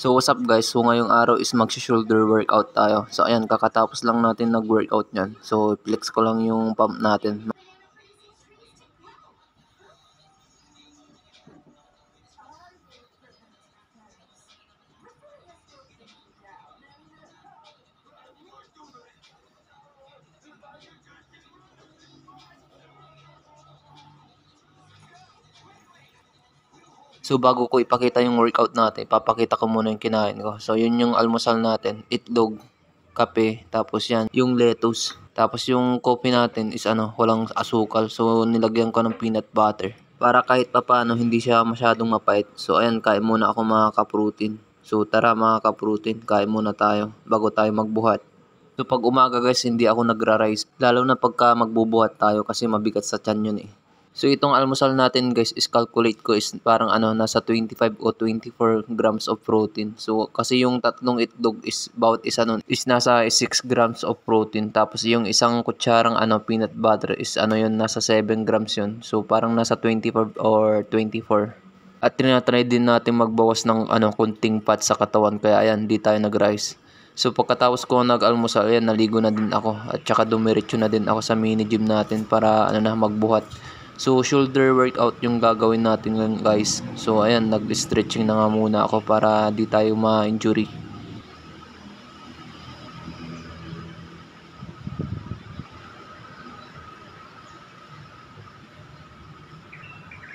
So what's up guys, so ngayong araw is mag-shoulder workout tayo. So ayan, kakatapos lang natin nag-workout nyan. So flex ko lang yung pump natin. So bago ko ipakita yung workout natin, papakita ko muna yung kinain ko. So yun yung almusal natin, itlog, kape, tapos yan, yung lettuce. Tapos yung coffee natin is walang asukal. So nilagyan ko ng peanut butter. Para kahit papaano hindi siya masyadong mapait. So ayan, kain muna ako mga ka-protein. So tara mga ka-protein, kain muna tayo bago tayo magbuhat. So pag umaga guys, hindi ako nagra-rice. Lalo na pagka magbubuhat tayo kasi mabigat sa tiyan yun eh. So itong almusal natin guys is calculate ko is parang nasa 25 o 24 grams of protein. So kasi yung tatlong itlog is bawat isa nun is nasa 6 grams of protein. Tapos yung isang kutsarang peanut butter is yun nasa 7 grams yun. So parang nasa 25 or 24. At tinatry din natin magbawas ng kunting fat sa katawan kaya ayan, di tayo nag-rice. So pagkatapos ko nag-almusal, ayan, naligo na din ako at saka dumiretso na din ako sa mini gym natin para magbuhat. So shoulder workout yung gagawin natin ngayon guys. So ayan, nag-stretching na nga muna ako para di tayo ma-injury.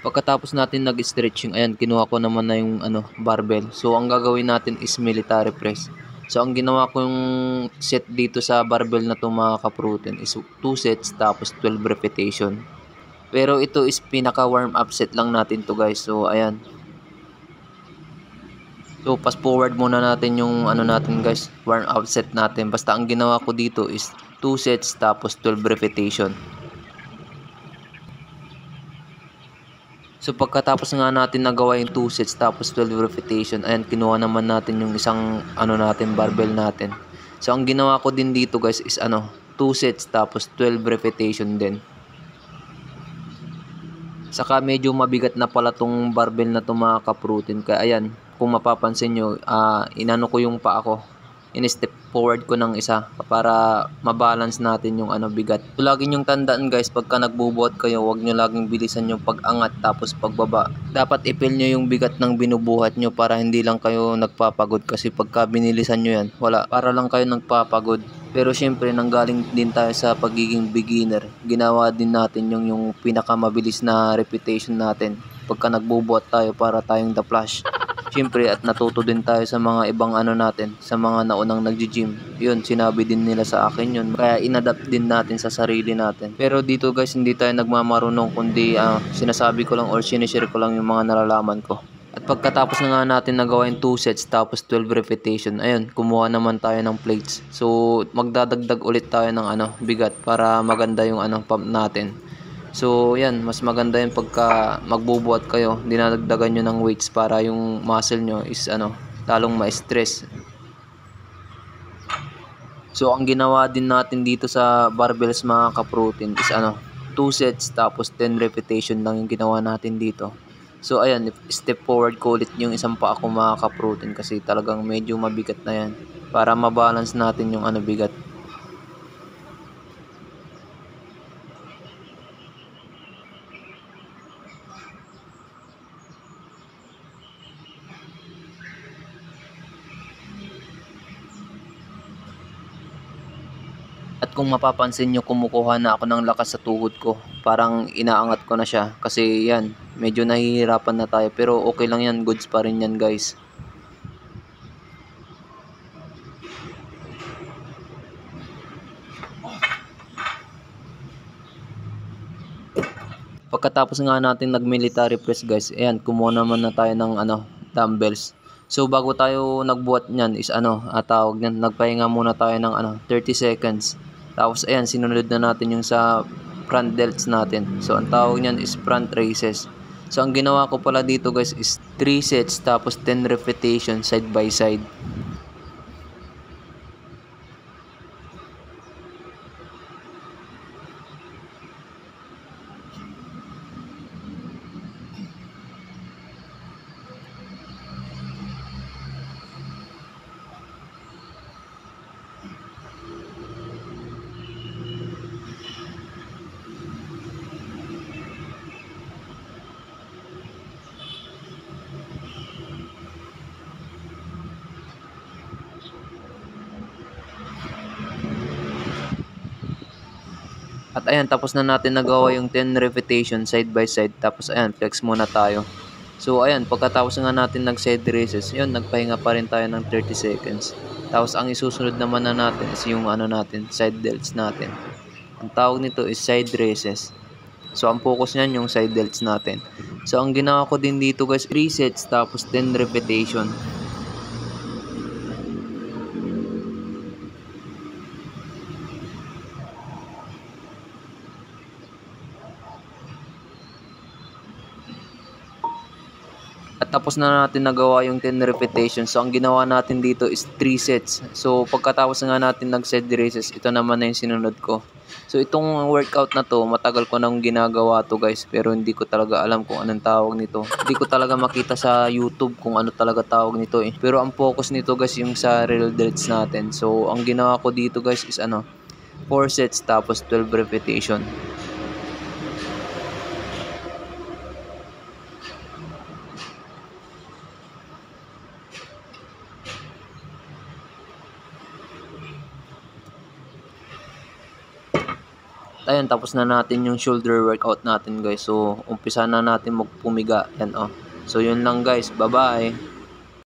Pagkatapos natin nag-stretching, ayan, kinuha ko naman na yung barbell. So ang gagawin natin is military press. So ang ginawa ko yung set dito sa barbell na to mga ka-protein is 2 sets tapos 12 repetition. Pero ito is pinaka warm up set lang natin to guys. So ayan. So fast forward muna natin yung natin guys, warm up set natin. Basta ang ginawa ko dito is 2 sets tapos 12 repetition. So pagkatapos nga natin nagawa yung 2 sets tapos 12 repetition, ayan, kinuha naman natin yung isang natin barbell natin. So ang ginawa ko din dito guys is 2 sets tapos 12 repetition din. Saka medyo mabigat na pala tong barbell na to mga ka-protein. Kaya ayan, kung mapapansin nyo, inano ko yung paa ko. In-step forward ko ng isa para mabalance natin yung bigat. So lagi nyong tandaan guys, pagka nagbubuhat kayo, huwag nyo laging bilisan yung pag-angat tapos pagbaba. Dapat ipil nyo yung bigat ng binubuhat nyo para hindi lang kayo nagpapagod. Kasi pagka binilisan nyo yan, wala, para lang kayo nagpapagod. Pero syempre, nanggaling din tayo sa pagiging beginner. Ginawa din natin yung pinakamabilis na repetition natin. Pagka nagbubuhat tayo para tayong the flash. Syempre, at natuto din tayo sa mga ibang natin, sa mga naunang nagji-gym. Yun, sinabi din nila sa akin yun. Kaya inadapt din natin sa sarili natin. Pero dito guys, hindi tayo nagmamarunong, kundi sinasabi ko lang or sinishare ko lang yung mga nalalaman ko. At pagkatapos na nga natin nagawa yung 2 sets tapos 12 repetition, ayun, kumuha naman tayo ng plates. So, magdadagdag ulit tayo ng bigat para maganda yung pump natin. So, yan, mas maganda yung pagka magbubuhat kayo, dinadagdagan nyo ng weights para yung muscle nyo is lalong ma-stress. So, ang ginawa din natin dito sa barbells mga ka-protein is 2 sets tapos 10 repetition lang yung ginawa natin dito. So ayan, step forward ko ulit yung isang paa ko mga ka-protein kasi talagang medyo mabigat na yan para mabalance natin yung bigat. At kung mapapansin nyo, kumukuha na ako ng lakas sa tuhod ko. Parang inaangat ko na siya kasi yan, medyo nahihirapan na tayo pero okay lang yan, goods pa rin yan guys. Pagkatapos nga natin nag-military press guys, ayan, kumuha naman na tayo ng dumbbells. So bago tayo nagbuhat niyan is tawag niyan, nagpahinga muna tayo ng 30 seconds. Tapos ayan, sinunod na natin yung sa front delts natin. So ang tawag niyan is front raises. So ang ginawa ko pala dito guys is 3 sets tapos 10 repetitions side by side. At ayan, tapos na natin nagawa yung 10 repetition side by side. Tapos ayan, flex muna tayo. So ayan, pagkatapos nga natin nag-side raises, yun, nagpahinga pa rin tayo ng 30 seconds. Tapos ang isusunod naman na natin is yung ano natin, side delts natin. Ang tawag nito is side raises. So ang focus niyan yung side delts natin. So ang ginawa ko din dito guys, 3 sets tapos 10 repetition. At tapos na natin nagawa yung 10 repetitions. So, ang ginawa natin dito is 3 sets. So, pagkatapos nga natin nag-set raises, ito naman na yung sinunod ko. So, itong workout na to, matagal ko nang ginagawa to guys. Pero hindi ko talaga alam kung anong tawag nito. Hindi ko talaga makita sa YouTube kung ano talaga tawag nito eh. Pero ang focus nito guys yung sa real delts natin. So, ang ginawa ko dito guys is 4 sets tapos 12 repetition. Ayan, tapos na natin yung shoulder workout natin guys. So, umpisa na natin magpumiga. Yan, oh. So, yun lang guys. Bye-bye.